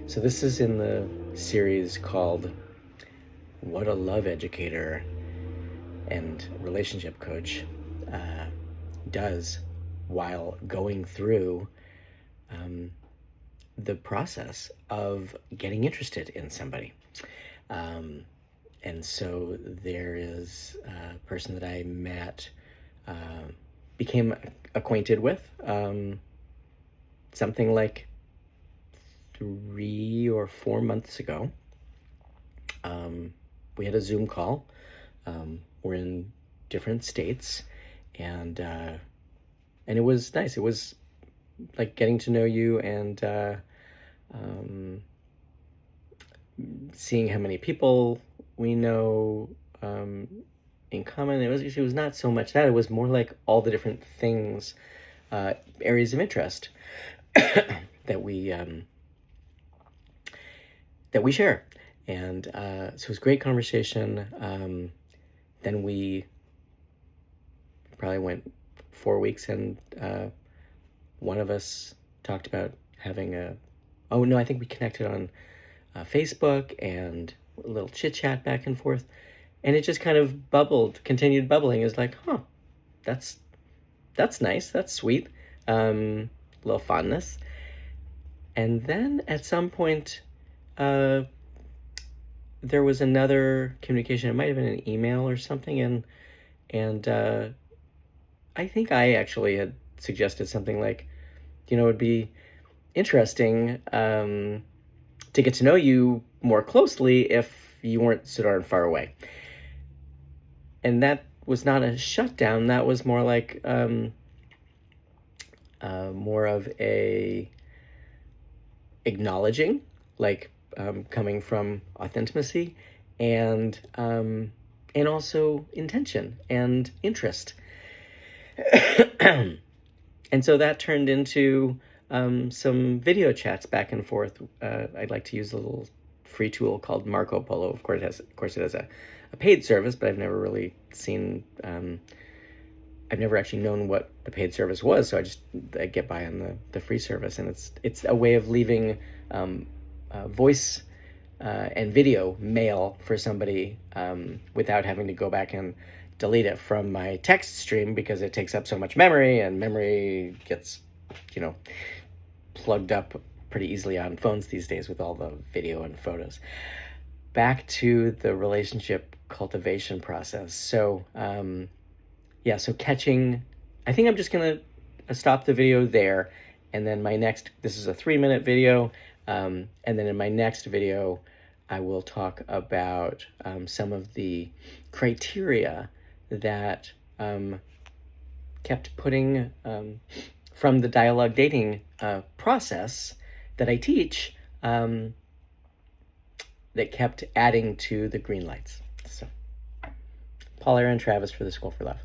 So this is in the series called What a Love Educator and Relationship Coach does while going through the process of getting interested in somebody. And so there is a person that I met, became acquainted with something like 3 or 4 months ago. We had a Zoom call. We're in different states, and it was nice. It was like getting to know you and seeing how many people we know in common. It was not so much that. It was more like all the different things, areas of interest that we share. And so it was a great conversation. Then we probably went 4 weeks, and one of us talked about having I think we connected on Facebook and a little chit chat back and forth. And it just kind of continued bubbling. It was like, that's nice. That's sweet. A little fondness. And then at some point, there was another communication. It might have been an email or something. And I think I actually had suggested something like, it'd be interesting to get to know you more closely if you weren't so darn far away. And that was not a shutdown. That was more like more of a acknowledging, like coming from authenticity and also intention and interest. And so that turned into some video chats back and forth. I'd like to use a little free tool called Marco Polo. Of course, it has a paid service, but I've never really seen. I've never actually known what the paid service was, so I get by on the free service, and it's a way of leaving voice and video mail for somebody without having to go back and delete it from my text stream, because it takes up so much memory, and memory gets plugged up pretty easily on phones these days with all the video and photos. Back to the relationship cultivation process. So so catching, I think I'm just gonna stop the video there, and then this is a 3-minute video, and then in my next video I will talk about some of the criteria that kept putting from the dialogue dating process that I teach, that kept adding to the green lights. So, Paul, Aaron, Travis for the School for Love.